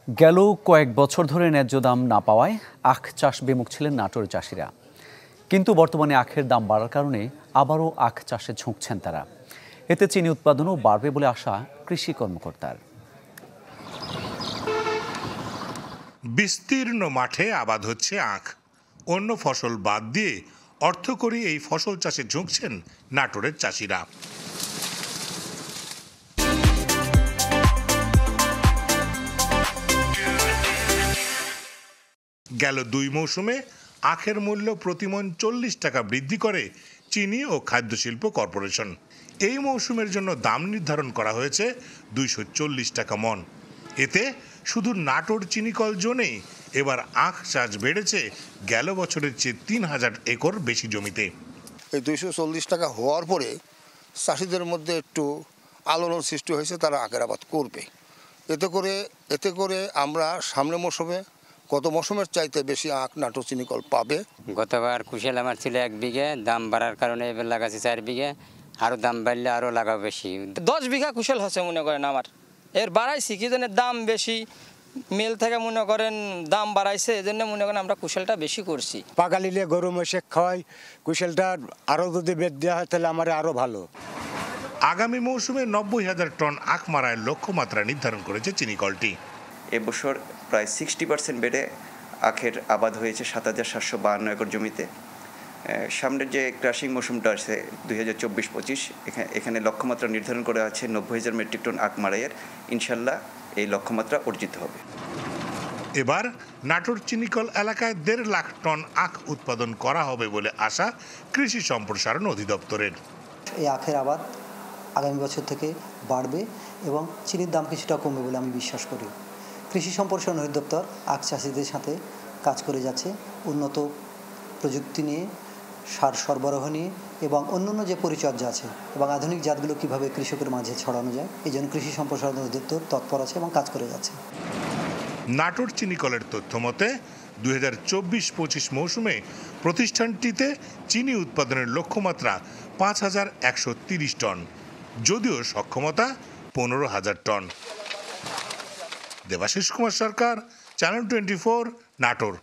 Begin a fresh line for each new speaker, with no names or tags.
গেল কয়েক বছর ধরে ন্যায্য দাম না পাওয়ায় আখ চাষ বিমুখ ছিলেন নাটোরের চাষিরা। কিন্তু বর্তমানে আখের দাম বাড়ার কারণে আবারও আখ চাষে ঝুঁকছেন তারা। এতে চিনি উৎপাদনও বাড়বে বলে আশা কৃষি কর্মকর্তার।
বিস্তীর্ণ মাঠে আবাদ হচ্ছে আখ। অন্য ফসল বাদ দিয়ে অর্থকরী এই ফসল চাষে ঝুঁকছেন নাটোরের চাষিরা। গেল ২ মৌসুমে আখের মূল্য প্রতিমণ ৪০ টাকা বৃদ্ধি করে চিনি ও খাদ্য শিল্প কর্পোরেশন। এই মৌসুমের জন্য দাম নির্ধারণ করা হয়েছে ২৪০ টাকা মণ। এতে শুধু নাটোর চিনিকল জোনেই এবার আখ চাষ বেড়েছে গেল বছরের চেয়ে ৩,০০০ একর বেশি জমিতে।
এই ২৪০ টাকা হওয়ার পরে চাষিদের মধ্যে একটু আলোড়ন সৃষ্টি হয়েছে, তারা আখের আবাদ করবে। এতে করে আমরা সামনের মৌসুমে গত মৌসুমের চাইতে বেশি আখ নাটোর চিনিকল পাবে।
গতবার কুশাল আমার ছিল ১ বিঘে, দাম বাড়ার কারণে এবার লাগাচ্ছি ৪ বিঘে, আরও দাম বাড়লে আরও লাগাবো বেশি।
১০ বিঘা কুশাল হচ্ছে মনে করেন আমার, এর বাড়াইছি কি জন্য দাম বেশি, মিল থেকে মনে করেন দাম বাড়াইছে, এই জন্য মনে করেন আমরা কুশালটা বেশি করছি।
পাকালিলে গরু মহিষে খাওয়াই, কুশালটা আরও যদি বেদ দেওয়া হয় তাহলে আমার আরও ভালো।
আগামী মৌসুমে ৯০,০০০ টন আখ মারার লক্ষ্যমাত্রা নির্ধারণ করেছে চিনিকলটি।
এবছর প্রায় 60% বেড়ে আখের আবাদ হয়েছে ৭৭৫২ একর জমিতে। সামনের যে ক্রাশিং মৌসুমটা আছে ২০২৪-২৫, এখানে লক্ষ্যমাত্রা নির্ধারণ করা আছে ৯০,০০০ মেট্রিক টন আখ মারাইয়ের। ইনশাল্লাহ এই লক্ষ্যমাত্রা অর্জিত হবে।
এবার নাটোর চিনিকল এলাকায় ১.৫ লাখ টন আখ উৎপাদন করা হবে বলে আশা কৃষি সম্প্রসারণ অধিদপ্তরের।
এই আখের আবাদ আগামী বছর থেকে বাড়বে এবং চিনির দাম কিছুটা কমবে বলে আমি বিশ্বাস করি। কৃষি সম্প্রসারণ অধিদপ্তর আখ চাষিদের সাথে কাজ করে যাচ্ছে উন্নত প্রযুক্তি নিয়ে, সার সরবরাহ নিয়ে এবং অন্যান্য যে পরিচর্যা আছে এবং আধুনিক জাতগুলো কীভাবে কৃষকের মাঝে ছড়ানো যায়, এই জন্য কৃষি সম্প্রসারণ অধিদপ্তর তৎপর আছে এবং কাজ করে যাচ্ছে।
নাটোর চিনিকলের তথ্য মতে ২০২৪-২৫ মৌসুমে প্রতিষ্ঠানটিতে চিনি উৎপাদনের লক্ষ্যমাত্রা ৫,১৩০ টন, যদিও সক্ষমতা ১৫,০০০ টন। দেবাশিস কুমার সরকার, চ্যানেল 24, নাটোর।